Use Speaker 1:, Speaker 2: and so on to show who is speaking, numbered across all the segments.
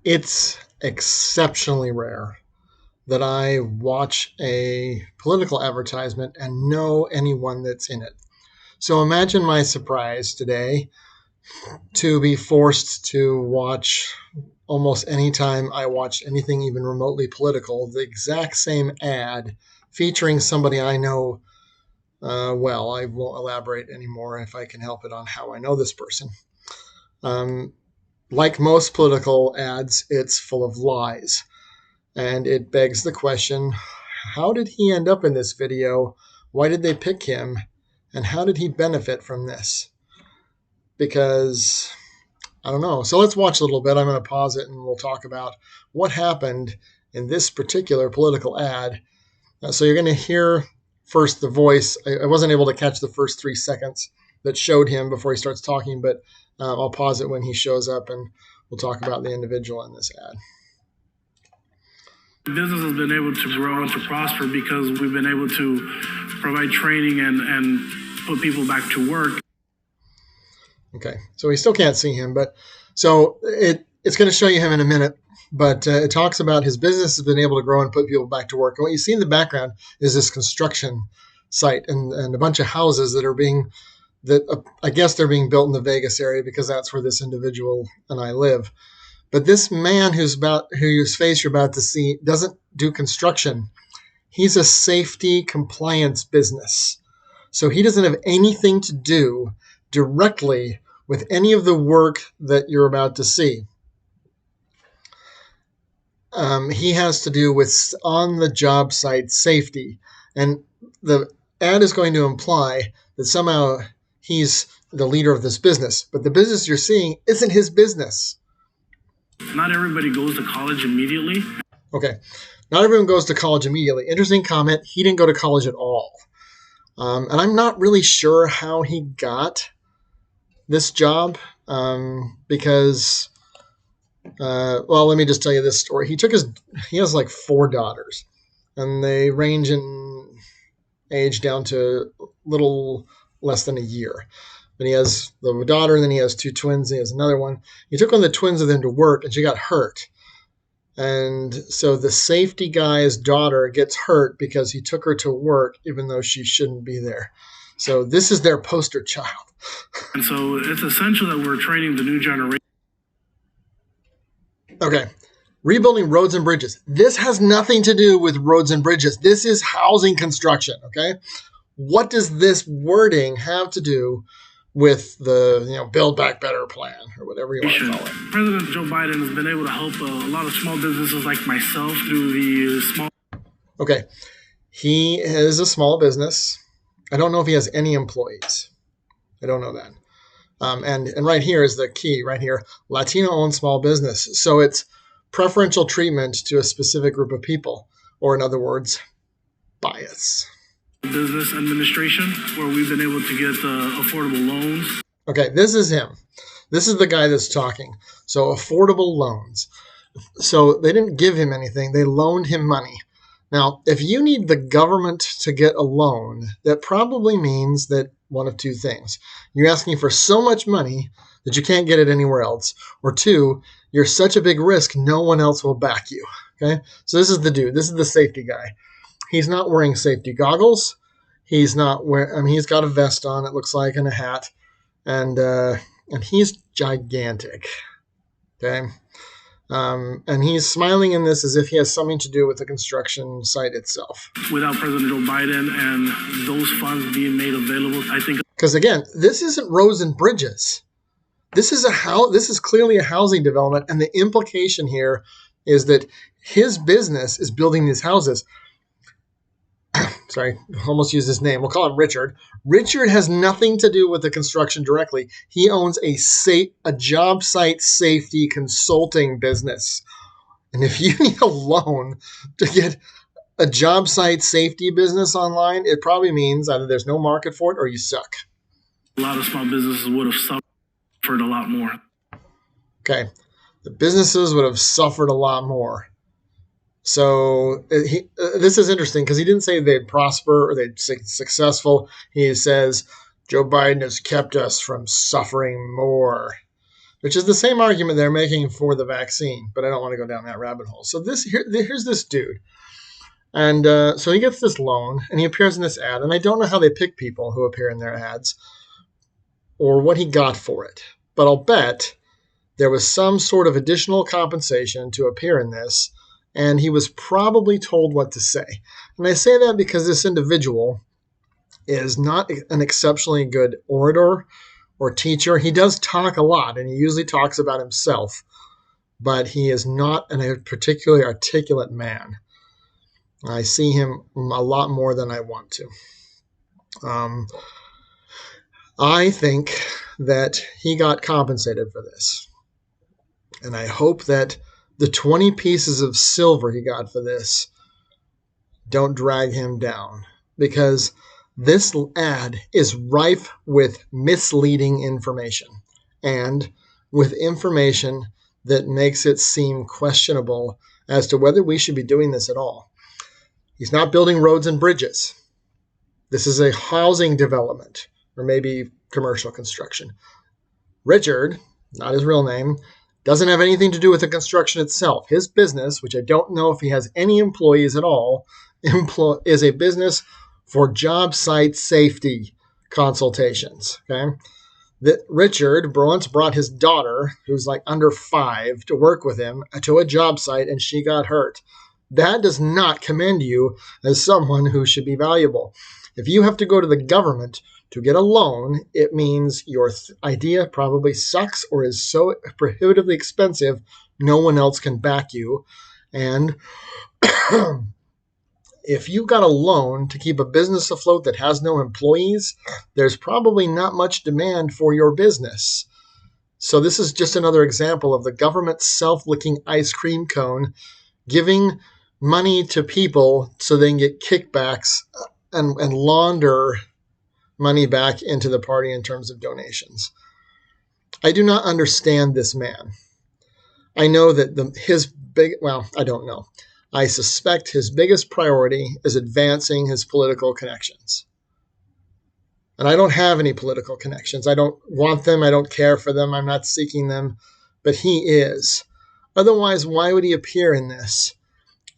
Speaker 1: It's exceptionally rare that I watch a political advertisement and know anyone that's in it. So imagine my surprise today to be forced to watch almost any time I watched anything even remotely political, the exact same ad featuring somebody I know well. I won't elaborate anymore if I can help it on how I know this person. Like most political ads, it's full of lies. And it begs the question, how did he end up in this video? Why did they pick him? And how did he benefit from this? Because I don't know. So let's watch a little bit. I'm going to pause it and we'll talk about what happened in this particular political ad. So you're going to hear first the voice. I wasn't able to catch the first 3 seconds that showed him before he starts talking, but I'll pause it when he shows up and we'll talk about the individual in this ad.
Speaker 2: Business has been able to grow and to prosper because we've been able to provide training and put people back to work.
Speaker 1: Okay, so we still can't see him, but so it's going to show you him in a minute, but it talks about his business has been able to grow and put people back to work. And what you see in the background is this construction site and a bunch of houses that I guess they're being built in the Vegas area because that's where this individual and I live. But this man whose face you're about to see doesn't do construction. He's a safety compliance business. So he doesn't have anything to do directly with any of the work that you're about to see. He has to do with on-the-job site safety. And the ad is going to imply that somehow he's the leader of this business. But the business you're seeing isn't his business.
Speaker 2: Not everybody goes to college immediately.
Speaker 1: Okay. Not everyone goes to college immediately. Interesting comment. He didn't go to college at all. And I'm not really sure how he got this job because, well, let me just tell you this story. He has like 4 daughters, and they range in age down to a little less than a year. But he has the daughter, and then he has 2 twins. And he has another one. He took one of the twins with him to work, and she got hurt. And so the safety guy's daughter gets hurt because he took her to work, even though she shouldn't be there. So this is their poster child.
Speaker 2: And so it's essential that we're training the new generation.
Speaker 1: Okay. Rebuilding roads and bridges. This has nothing to do with roads and bridges. This is housing construction. Okay. What does this wording have to do with the Build Back Better plan or whatever you want to call it?
Speaker 2: President Joe Biden has been able to help a lot of small businesses like myself through the small.
Speaker 1: Okay. He is a small business. I don't know if he has any employees. I don't know that. And right here is the key right here. Latino-owned small business. So it's preferential treatment to a specific group of people, or in other words, bias.
Speaker 2: Business administration, where we've been able to get affordable loans.
Speaker 1: Okay, this is him. This is the guy that's talking. So affordable loans. So they didn't give him anything. They loaned him money. Now, if you need the government to get a loan, that probably means that one of 2 things. You're asking for so much money that you can't get it anywhere else. Or 2, you're such a big risk, no one else will back you. Okay? So this is the dude. This is the safety guy. He's not wearing safety goggles. He's not wearing, he's got a vest on, it looks like, and a hat. And he's gigantic. Okay? And he's smiling in this as if he has something to do with the construction site itself.
Speaker 2: Without President Joe Biden and those funds being made available, I think.
Speaker 1: Because again, this isn't roads and bridges. This is clearly a housing development, and the implication here is that his business is building these houses. Sorry, almost used his name. We'll call him Richard. Richard has nothing to do with the construction directly. He owns a job site safety consulting business. And if you need a loan to get a job site safety business online, it probably means either there's no market for it or you suck.
Speaker 2: A lot of small businesses would have suffered a lot more. Okay.
Speaker 1: The businesses would have suffered a lot more. So this is interesting because he didn't say they'd prosper or they'd be successful. He says Joe Biden has kept us from suffering more. which is the same argument they're making for the vaccine, but I don't want to go down that rabbit hole. So here's this dude. And so he gets this loan, and he appears in this ad. And I don't know how they pick people who appear in their ads or what he got for it. But I'll bet there was some sort of additional compensation to appear in this, and he was probably told what to say. And I say that because this individual is not an exceptionally good orator or teacher. He does talk a lot, and he usually talks about himself, but he is not a particularly articulate man. I see him a lot more than I want to. I think that he got compensated for this. And I hope that the 20 pieces of silver he got for this don't drag him down, because this ad is rife with misleading information and with information that makes it seem questionable as to whether we should be doing this at all. He's not building roads and bridges. This is a housing development or maybe commercial construction. Richard, not his real name, doesn't have anything to do with the construction itself. His business, which I don't know if he has any employees at all, is a business for job site safety consultations. Okay, that Richard once brought his daughter, who's like under 5, to work with him to a job site, and she got hurt. That does not commend you as someone who should be valuable. If you have to go to the government to get a loan, it means your idea probably sucks or is so prohibitively expensive no one else can back you. And if you got a loan to keep a business afloat that has no employees, there's probably not much demand for your business. So this is just another example of the government self-licking ice cream cone giving money to people so they can get kickbacks and launder money back into the party in terms of donations. I do not understand this man. I know that I don't know. I suspect his biggest priority is advancing his political connections. And I don't have any political connections. I don't want them. I don't care for them. I'm not seeking them. But he is. Otherwise, why would he appear in this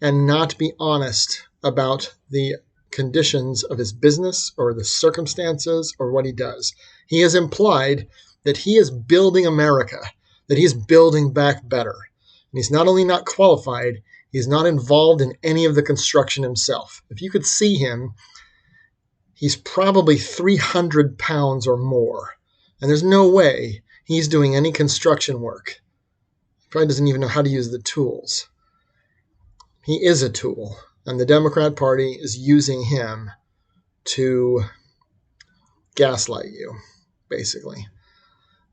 Speaker 1: and not be honest about the conditions of his business or the circumstances or what he does? He has implied that he is building America, that he's building back better. And he's not only not qualified, he's not involved in any of the construction himself. If you could see him, he's probably 300 pounds or more. And there's no way he's doing any construction work. He probably doesn't even know how to use the tools. He is a tool, and the Democrat Party is using him to gaslight you, basically.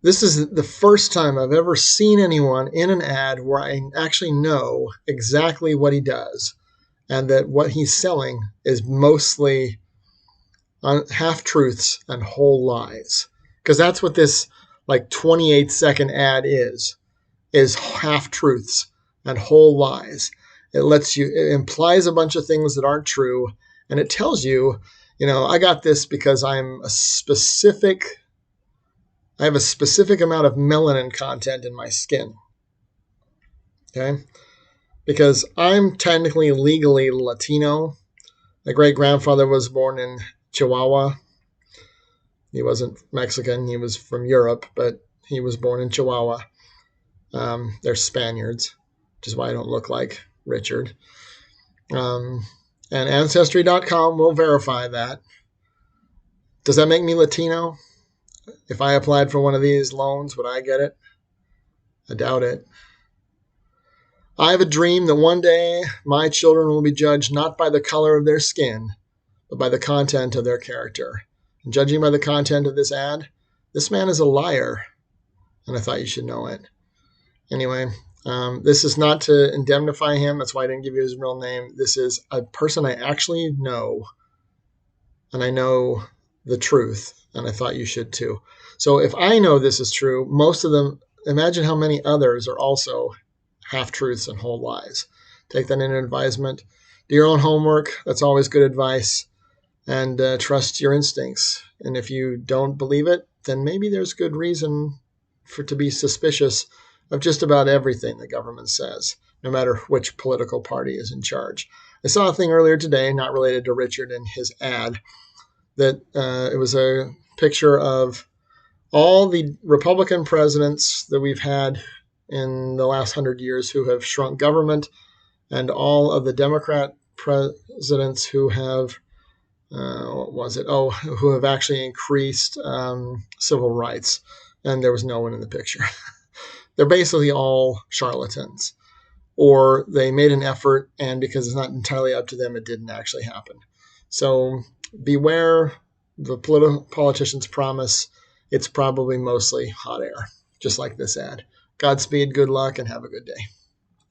Speaker 1: This is the first time I've ever seen anyone in an ad where I actually know exactly what he does and that what he's selling is mostly half-truths and whole lies. Because that's what this 28-second ad is half-truths and whole lies. It implies a bunch of things that aren't true, and it tells you, I got this because I have a specific amount of melanin content in my skin. Okay? Because I'm technically legally Latino. My great-grandfather was born in Chihuahua. He wasn't Mexican. He was from Europe, but he was born in Chihuahua. They're Spaniards, which is why I don't look like Richard. And Ancestry.com will verify that. Does that make me Latino? If I applied for one of these loans, would I get it? I doubt it. I have a dream that one day my children will be judged not by the color of their skin, but by the content of their character. And judging by the content of this ad, this man is a liar, and I thought you should know it. Anyway, this is not to indemnify him. That's why I didn't give you his real name. This is a person I actually know, and I know the truth, and I thought you should too. So if I know this is true, most of them, imagine how many others are also half-truths and whole lies. Take that into advisement. Do your own homework. That's always good advice. And trust your instincts. And if you don't believe it, then maybe there's good reason to be suspicious of just about everything the government says, no matter which political party is in charge. I saw a thing earlier today, not related to Richard and his ad, that it was a picture of all the Republican presidents that we've had in the last 100 years who have shrunk government, and all of the Democrat presidents who have what was it? Oh, who have actually increased civil rights, and there was no one in the picture. They're basically all charlatans, or they made an effort, and because it's not entirely up to them, it didn't actually happen. So beware the politicians promise. It's probably mostly hot air, just like this ad. Godspeed, good luck, and have a good day.